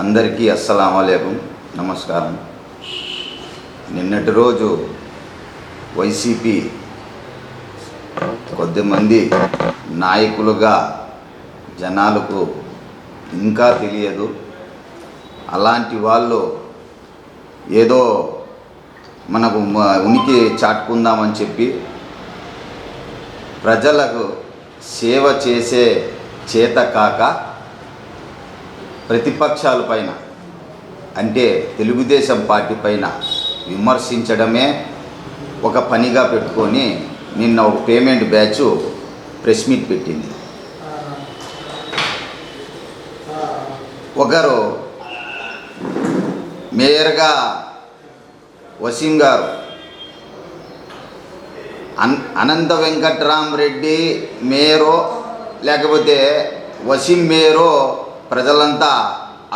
అందరికీ అస్సలాముఅలైకుం, నమస్కారం. నిన్నటి రోజు వైసీపీ కొద్దిమంది నాయకులుగా జనాలకు ఇంకా తెలియదు. అలాంటి వాళ్ళు ఏదో మనకు ఉనికి చాటుకుందామని చెప్పి ప్రజలకు సేవ చేసే చేత కాక ప్రతిపక్షాల పైన అంటే తెలుగుదేశం పార్టీ పైన విమర్శించడమే ఒక పనిగా పెట్టుకొని నిన్న ఒక పేమెంట్ బ్యాచ్ ప్రెస్ మీట్ పెట్టింది. ఒకరు మేయర్గా వసీం గారు అనంత వెంకట్రామరెడ్డి మేయరో లేకపోతే వసీం మేయరో ప్రజలంతా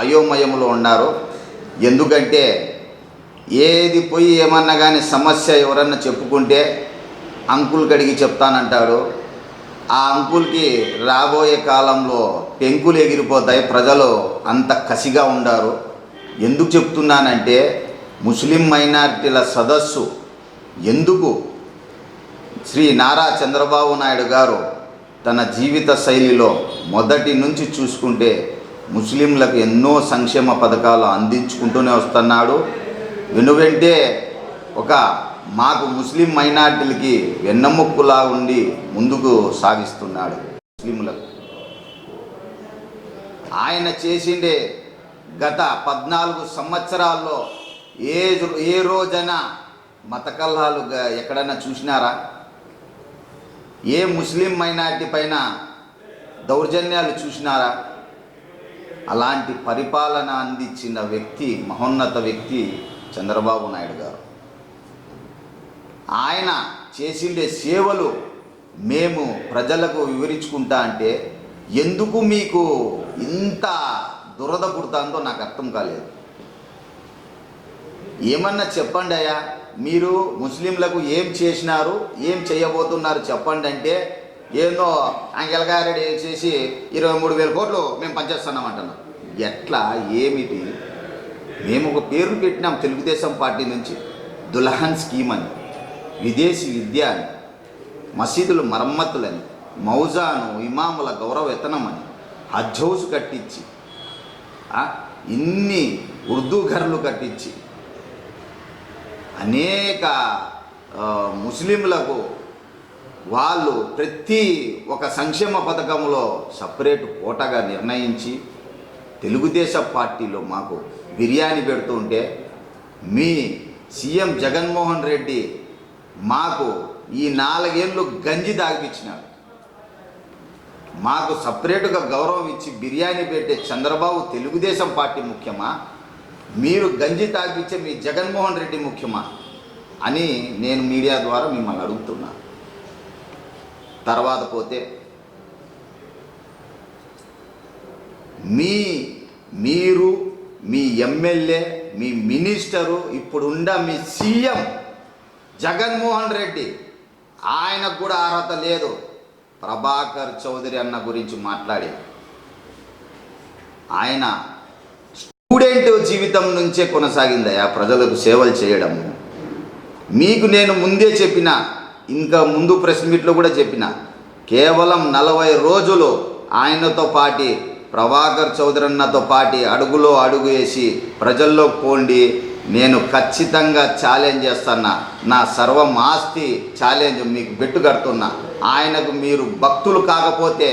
అయోమయంలో ఉన్నారు. ఎందుకంటే ఏది పోయి ఏమన్నా కానీ సమస్య ఎవరన్నా చెప్పుకుంటే అంకుల్కి అడిగి చెప్తానంటాడు. ఆ అంకుల్కి రాబోయే కాలంలో పెంకులు ఎగిరిపోతాయి. ప్రజలు అంత కసిగా ఉండారు. ఎందుకు చెప్తున్నానంటే ముస్లిం మైనారిటీల సదస్సు ఎందుకు శ్రీ నారా చంద్రబాబు నాయుడు గారు తన జీవిత శైలిలో మొదటి నుంచి చూసుకుంటే ముస్లింలకు ఎన్నో సంక్షేమ పథకాలు అందించుకుంటూనే వస్తున్నాడు. వెనువెంటే ఒక మాకు ముస్లిం మైనారిటీలకి వెన్నముక్కులా ఉండి ముందుకు సాగిస్తున్నాడు. ముస్లింలకు ఆయన చేసిండే గత 14 సంవత్సరాల్లో ఏ రోజైనా మత కలహాలు ఎక్కడైనా చూసినారా? ఏ ముస్లిం మైనారిటీ పైన దౌర్జన్యాలు చూసినారా? అలాంటి పరిపాలన అందించిన వ్యక్తి, మహోన్నత వ్యక్తి చంద్రబాబు నాయుడు గారు. ఆయన చేసిండే సేవలు మేము ప్రజలకు వివరించుకుంటా అంటే ఎందుకు మీకు ఇంత దురద పుడుతుందో నాకు అర్థం కాలేదు. ఏమన్నా చెప్పండి అయ్యా, మీరు ముస్లింలకు ఏం చేసినారు, ఏం చేయబోతున్నారు చెప్పండి అంటే ఏందో అంకెలగారెడ్డి చేసి 23,000 కోట్లు మేము పనిచేస్తున్నాం అంటున్నాం. ఎట్లా, ఏమిటి? మేము ఒక పేరు పెట్టినాం తెలుగుదేశం పార్టీ నుంచి, దుల్హన్ స్కీమ్ అని, విదేశీ విద్య అని, మసీదులు మరమ్మతులని, మౌజాను ఇమాముల గౌరవ వేతనం అని, హజ్ హౌస్ కట్టించి, ఇన్ని ఉర్దూ ఘర్లు కట్టించి అనేక ముస్లింలకు వాళ్ళు ప్రతి ఒక సంక్షేమ పథకంలో సపరేట్ కోటగా నిర్ణయించి తెలుగుదేశం పార్టీలో మాకు బిర్యానీ పెడుతుంటే మీ సీఎం జగన్మోహన్ రెడ్డి మాకు ఈ 4 ఏళ్ళు గంజి తాగిపించినాడు. మాకు సపరేటుగా గౌరవం ఇచ్చి బిర్యానీ పెట్టే చంద్రబాబు తెలుగుదేశం పార్టీ ముఖ్యమా, మీరు గంజి తాగిపించే మీ జగన్మోహన్ రెడ్డి ముఖ్యమా అని నేను మీడియా ద్వారా మిమ్మల్ని అడుగుతున్నా. తర్వాత పోతే మీరు మీ ఎమ్మెల్యే, మీ మినిస్టరు, ఇప్పుడున్న మీ సీఎం జగన్మోహన్ రెడ్డి, ఆయనకు కూడా అర్హత లేదు ప్రభాకర్ చౌదరి అన్న గురించి మాట్లాడి. ఆయన స్టూడెంట్ జీవితం నుంచే కొనసాగిందయా ప్రజలకు సేవలు చేయడము. మీకు నేను ముందే చెప్పిన, ఇంకా ముందు ప్రెస్ మీట్లో కూడా చెప్పిన, కేవలం 40 రోజులు ఆయనతో పాటి ప్రభాకర్ చౌదరి అన్నతో పాటి అడుగులో అడుగు వేసి ప్రజల్లో పోండి, నేను ఖచ్చితంగా ఛాలెంజ్ చేస్తున్నా, నా సర్వం ఆస్తి ఛాలెంజ్ మీకు బెట్టు కడుతున్నా, ఆయనకు మీరు భక్తులు కాకపోతే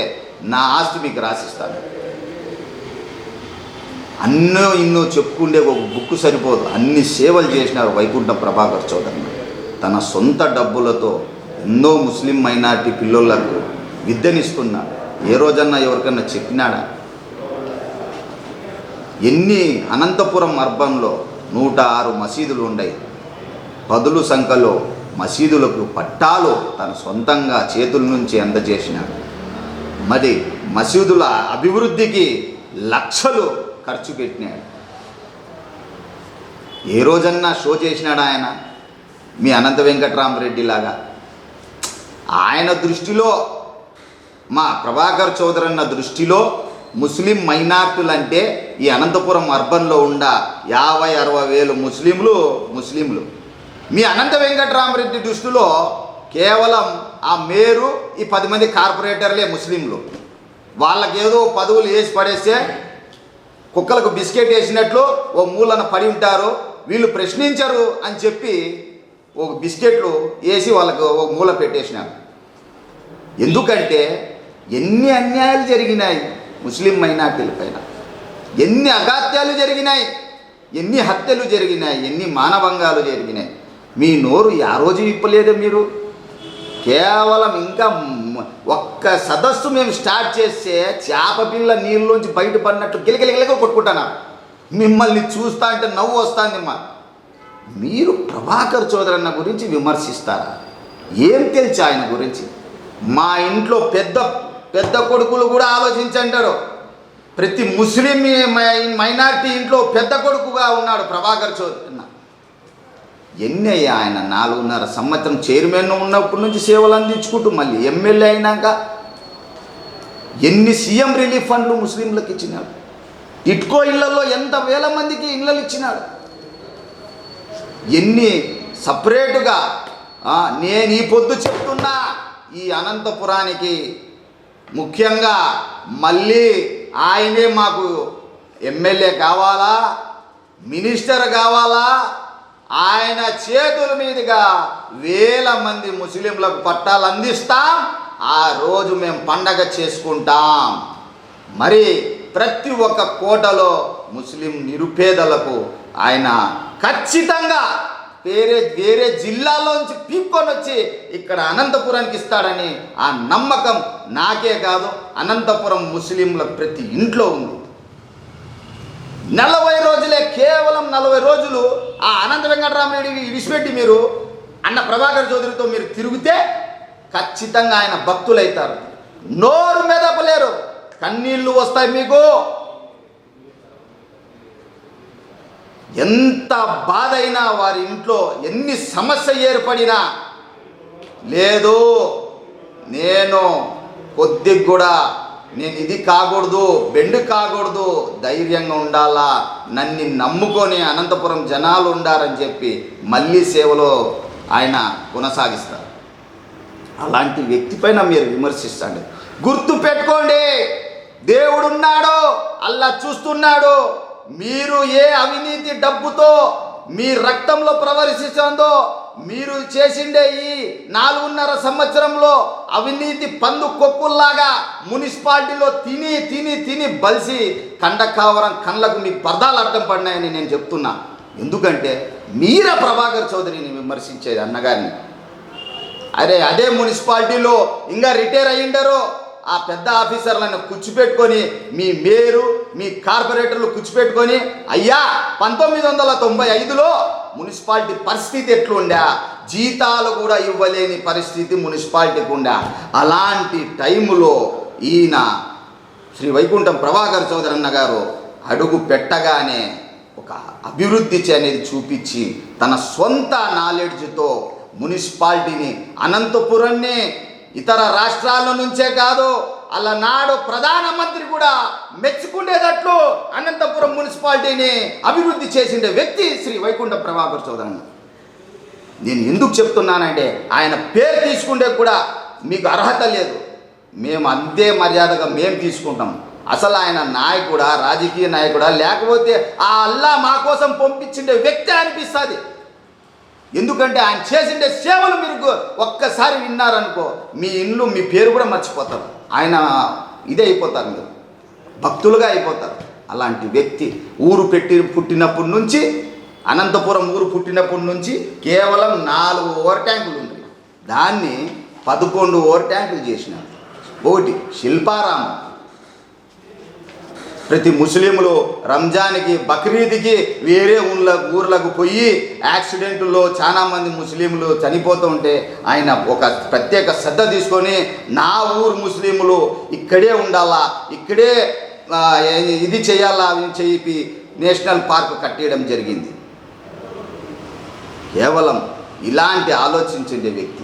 నా ఆస్తి మీకు రాసిస్తాను. ఇన్నో చెప్పుకుండే ఒక బుక్ సరిపోదు, అన్ని సేవలు చేసినారు వైకుంఠ ప్రభాకర్ చౌదరి. తన సొంత డబ్బులతో ఎన్నో ముస్లిం మైనారిటీ పిల్లలకు విద్యనిస్తున్నాడు. ఏ రోజన్నా ఎవరికన్నా చెప్పినాడా? అనంతపురం అర్బన్లో 106 మసీదులు ఉన్నాయి. పదుల సంఖ్యలో మసీదులకు పట్టాలు తన సొంతంగా చేతుల నుంచి అందజేసినాడు. మరి మసీదుల అభివృద్ధికి లక్షలు ఖర్చు పెట్టినాడు. ఏ రోజన్నా షో చేసినాడు ఆయన మీ అనంత వెంకట్రామరెడ్డి లాగా? ఆయన దృష్టిలో, మా ప్రభాకర్ చౌదరి అన్న దృష్టిలో ముస్లిం మైనార్టీలు అంటే ఈ అనంతపురం అర్బన్లో ఉన్న 50-60 వేలు ముస్లింలు మీ అనంత వెంకటరామరెడ్డి దృష్టిలో కేవలం ఆ మేరు ఈ 10 మంది కార్పొరేటర్లే ముస్లింలు. వాళ్ళకేదో పదవులు వేసి పడేస్తే కుక్కలకు బిస్కెట్ వేసినట్లు ఓ మూలన పడి ఉంటారు, వీళ్ళు ప్రశ్నించరు అని చెప్పి ఒక బిస్కెట్లు వేసి వాళ్ళకు ఒక మూల పెట్టేసినారు. ఎందుకంటే ఎన్ని అన్యాయాలు జరిగినాయి ముస్లిం మైనార్టీల పైన, ఎన్ని అగాత్యాలు జరిగినాయి, ఎన్ని హత్యలు జరిగినాయి, ఎన్ని మానభంగాలు జరిగినాయి. మీ నోరు ఆ రోజు విప్పలేదు మీరు. కేవలం ఇంకా ఒక్క సదస్సు మేము స్టార్ట్ చేస్తే చేప పిల్ల నీళ్ళలోంచి బయటపడినట్టు గిలగిలగిలగా కొట్టుకుంటున్నారు. మిమ్మల్ని చూస్తా అంటే నవ్వు వస్తుంది. మీరు ప్రభాకర్ చౌదరి అన్న గురించి విమర్శిస్తారా? ఏం తెలుసు ఆయన గురించి? మా ఇంట్లో పెద్ద కొడుకులు కూడా ఆలోచించంటారు. ప్రతి ముస్లిం మైనార్టీ ఇంట్లో పెద్ద కొడుకుగా ఉన్నాడు ప్రభాకర్ చౌదరి అన్న. ఎన్ని అయ్యా ఆయన 4.5 సంవత్సరం చైర్మన్ ఉన్నప్పటి నుంచి సేవలు అందించుకుంటూ మళ్ళీ ఎమ్మెల్యే అయినాక ఎన్ని సీఎం రిలీఫ్ ఫండ్లు ముస్లింలకు ఇచ్చినాడు. ఇట్కో ఇళ్లలో ఎంత వేల మందికి ఇళ్ళలు ఇచ్చినాడు. ఎన్ని సపరేటుగా నేను ఈ పొద్దు చెప్తున్నా, ఈ అనంతపురానికి ముఖ్యంగా మళ్ళీ ఆయనే మాకు ఎమ్మెల్యే కావాలా, మినిస్టర్ కావాలా, ఆయన చేతుల మీదుగా వేల మంది ముస్లింలకు పట్టాలు అందిస్తాం. ఆ రోజు మేము పండగ చేసుకుంటాం. మరి ప్రతి ఒక్క కోటలో ముస్లిం నిరుపేదలకు ఆయన ఖచ్చితంగా వేరే జిల్లాలోంచి పీక్కొని వచ్చి ఇక్కడ అనంతపురానికి ఇస్తాడని ఆ నమ్మకం నాకే కాదు, అనంతపురం ముస్లింల ప్రతి ఇంట్లో ఉంది. 40 రోజులే, కేవలం 40 రోజులు ఆ అనంత వెంకటరామరెడ్డి విడిచిపెట్టి మీరు అన్న ప్రభాకర్ చౌదరితో మీరు తిరిగితే ఖచ్చితంగా ఆయన భక్తులైతారు. నోరు మెదపలేరు, కన్నీళ్ళు వస్తాయి మీకు. ఎంత బాధ అయినా వారి ఇంట్లో ఎన్ని సమస్య ఏర్పడినా లేదు, నేను కొద్దిగా కూడా నేను ఇది కాకూడదు, బెండు కాకూడదు, ధైర్యంగా ఉండాలా, నన్ను నమ్ముకొని అనంతపురం జనాలు ఉండారని చెప్పి మళ్ళీ సేవలో ఆయన కొనసాగిస్తారు. అలాంటి వ్యక్తి పైన మీరు విమర్శిస్తాండి. గుర్తు పెట్టుకోండి, దేవుడున్నాడు, అల్లా చూస్తున్నాడు. మీరు ఏ అవినీతి డబ్బుతో మీ రక్తంలో ప్రవర్తిస్తుందో, మీరు చేసిండే ఈ 4.5 సంవత్సరంలో అవినీతి పందు కొక్కుల్లాగా మున్సిపాలిటీలో తిని బలిసి కండకావరం కళ్ళకు మీ పర్దాలు అడ్డం పడినాయని నేను చెప్తున్నా. ఎందుకంటే మీరే ప్రభాకర్ చౌదరిని విమర్శించేది అన్నగారిని. అదే మున్సిపాలిటీలో ఇంకా రిటైర్ అయ్యిండరు ఆ పెద్ద ఆఫీసర్లను కూర్చిపెట్టుకొని, మీ మేయరు మీ కార్పొరేటర్లు కూర్చిపెట్టుకొని, అయ్యా 1995లో మున్సిపాలిటీ పరిస్థితి ఎట్లుండా, జీతాలు కూడా ఇవ్వలేని పరిస్థితి మున్సిపాలిటీకి ఉండా. అలాంటి టైములో ఈయన శ్రీ వైకుంఠం ప్రభాకర్ చౌదరి అన్న గారు అడుగు పెట్టగానే ఒక అభివృద్ధి అనేది చూపించి తన సొంత నాలెడ్జ్తో మున్సిపాలిటీని, అనంతపురాన్ని ఇతర రాష్ట్రాల నుంచే కాదు అలనాడు ప్రధానమంత్రి కూడా మెచ్చుకునేటట్లు అనంతపురం మున్సిపాలిటీని అభివృద్ధి చేసిండే వ్యక్తి శ్రీ వైకుంఠ ప్రభాకర్ చౌదరి. నేను ఎందుకు చెప్తున్నానంటే ఆయన పేరు తీసుకుంటే కూడా మీకు అర్హత లేదు, మేము అంతే మర్యాదగా మేము తీసుకుంటాం. అసలు ఆయన నాయకుడా, రాజకీయ నాయకుడా, లేకపోతే ఆ అల్లా మా కోసం పంపించిండే వ్యక్తి అనిపిస్తుంది. ఎందుకంటే ఆయన చేసిండే సేవలు మీరు ఒక్కసారి విన్నారనుకో, మీ ఇల్లు మీ పేరు కూడా మర్చిపోతారు. ఆయన ఇదే అయిపోతారు, మీరు భక్తులుగా అయిపోతారు. అలాంటి వ్యక్తి పుట్టినప్పటి నుంచి, అనంతపురం ఊరు పుట్టినప్పటి నుంచి కేవలం 4 ఓవర్ ట్యాంకులు ఉన్నాయి. దాన్ని 11 ఓవర్ ట్యాంకులు చేసినారు. ఒకటి శిల్పారామం, ప్రతి ముస్లింలు రంజాన్కి బక్రీద్కి వేరే ఊర్లకు పోయి యాక్సిడెంట్లో చాలామంది ముస్లింలు చనిపోతూ ఉంటే ఆయన ఒక ప్రత్యేక శ్రద్ధ తీసుకొని నా ఊరు ముస్లింలు ఇక్కడే ఉండాలా, ఇక్కడే ఇది చేయాలా అని చెప్పి నేషనల్ పార్క్ కట్టేయడం జరిగింది. కేవలం ఇలాంటి ఆలోచించే వ్యక్తి.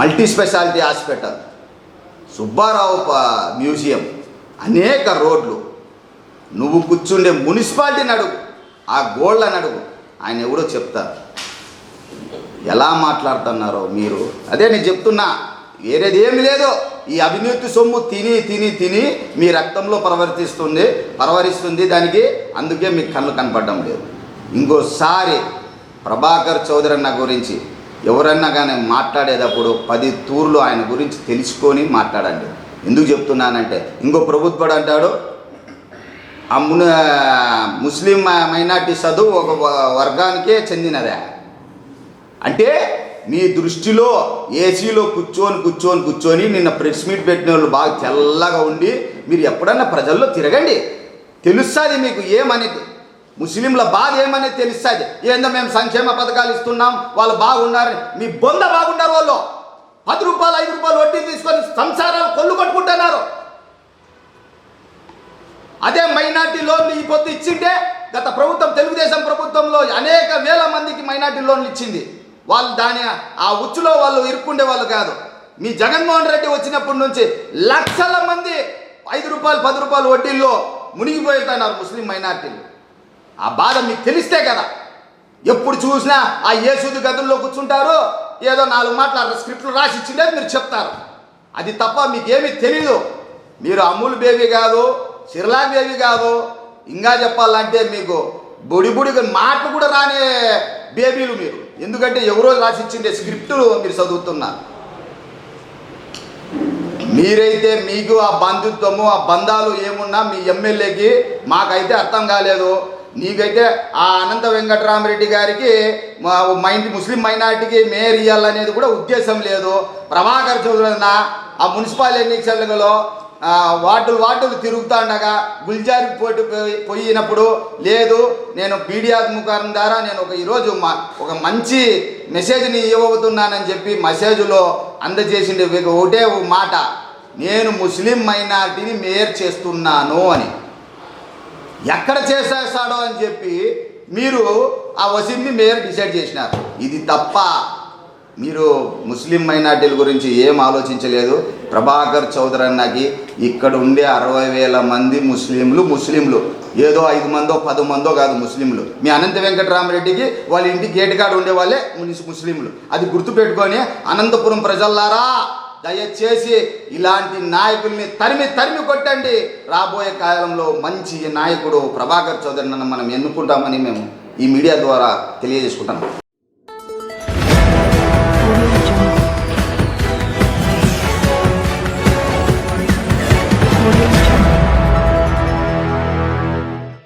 Multi speciality hospital, Subbarao museum, అనేక రోడ్లు. నువ్వు కూర్చుండే మున్సిపాలిటీని అడుగు, ఆ గోళ్ళని అడుగు, ఆయన ఎవరో చెప్తారు. ఎలా మాట్లాడుతున్నారో మీరు. అదే నేను చెప్తున్నా, వేరేది ఏమి లేదు. ఈ అవినీతి సొమ్ము తిని తిని తిని మీ రక్తంలో పరవరిస్తుంది దానికి. అందుకే మీకు కళ్ళు కనపడడం లేదు. ఇంకోసారి ప్రభాకర్ చౌదరి అన్న గురించి ఎవరన్నా కానీ మాట్లాడేటప్పుడు 10 తూర్లు ఆయన గురించి తెలుసుకొని మాట్లాడండి. ఎందుకు చెప్తున్నానంటే, ఇంకో ప్రభుత్వుడు అంటాడు ఆ ముస్లిం మైనార్టీ చదువు ఒక వర్గానికే చెందినదే. అంటే మీ దృష్టిలో ఏసీలో కూర్చొని నిన్న ప్రెస్ మీట్ పెట్టిన వాళ్ళు బాగా తెల్లగా ఉండి మీరు ఎప్పుడన్నా ప్రజల్లో తిరగండి, తెలుస్తుంది మీకు ఏమనేది. ముస్లింల బాధ ఏమనేది తెలుస్తుంది. ఏందో మేము సంక్షేమ పథకాలు ఇస్తున్నాం, వాళ్ళు బాగున్నారు. మీ బొంద బాగున్నారు. వాళ్ళు 10 రూపాయలు 5 రూపాయలు వడ్డీ తీసుకొని సంసారాలు కొల్లు కొట్టుకుంటున్నారు. అదే మైనార్టీ లోన్లు ఈ పొద్దు ఇచ్చింటే, గత ప్రభుత్వం తెలుగుదేశం ప్రభుత్వంలో అనేక వేల మందికి మైనార్టీ లోన్లు ఇచ్చింది. వాళ్ళు దాని ఆ ఉచ్చులో వాళ్ళు ఇరుక్కుండే వాళ్ళు కాదు. మీ జగన్మోహన్ రెడ్డి వచ్చినప్పటి నుంచి లక్షల మంది 5 రూపాయలు 10 రూపాయలు వడ్డీల్లో మునిగిపోతున్నారు ముస్లిం మైనార్టీలు. ఆ బాధ మీకు తెలిస్తే కదా. ఎప్పుడు చూసినా ఆ యేసుది గదుల్లో కూర్చుంటారు, ఏదో 4 మాటలు స్క్రిప్ట్లు రాసి ఇచ్చిండే మీరు చెప్తారు. అది తప్ప మీకేమీ తెలీదు. మీరు అమూల్ బేబీ కాదు, సిర్లాక్ బేబీ కాదు. ఇంకా చెప్పాలంటే మీకు బుడి మాటలు కూడా రానే బేబీలు మీరు. ఎందుకంటే ఎవరో రాసిచ్చిండే స్క్రిప్టులు మీరు చదువుతున్నారు. మీరైతే మీకు ఆ బంధుత్వము ఆ బంధాలు ఏమున్నా మీ ఎమ్మెల్యేకి మాకైతే అర్థం కాలేదు. నీకైతే ఆ అనంత వెంకటరామరెడ్డి గారికి ముస్లిం మైనార్టీకి మేయర్ ఇవ్వాలనేది కూడా ఉద్దేశం లేదు. ప్రభాకర్ చౌదరి ఆ మున్సిపల్ ఎన్నికలలో వార్డులు తిరుగుతుండగా గుల్జారికి పోయినప్పుడు లేదు, నేను మీడియా ముఖారం ద్వారా నేను ఈరోజు ఒక మంచి మెసేజ్ని ఇవ్వబోతున్నానని చెప్పి మెసేజ్లో అందజేసిండే ఒకటే మాట, నేను ముస్లిం మైనారిటీని మేయర్ చేస్తున్నాను అని. ఎక్కడ చేసేస్తాడో అని చెప్పి మీరు ఆ వసీంని మేయర్ డిసైడ్ చేసినారు. ఇది తప్ప మీరు ముస్లిం మైనార్టీల గురించి ఏం ఆలోచించలేదు. ప్రభాకర్ చౌదరి అన్నకి ఇక్కడ ఉండే 60,000 మంది ముస్లింలు ఏదో 5 మందో 10 మందో కాదు ముస్లింలు. మీ అనంత వెంకటరామరెడ్డికి వాళ్ళ ఇంటి గేటు కాడ ఉండే వాళ్ళే ముస్లింలు. అది గుర్తుపెట్టుకొని అనంతపురం ప్రజల్లారా దయచేసి ఇలాంటి నాయకుల్ని తరిమి కొట్టండి. రాబోయే కాలంలో మంచి నాయకుడు ప్రభాకర్ చౌదరి మనం ఎన్నుకుంటామని మేము ఈ మీడియా ద్వారా తెలియజేసుకుంటాం.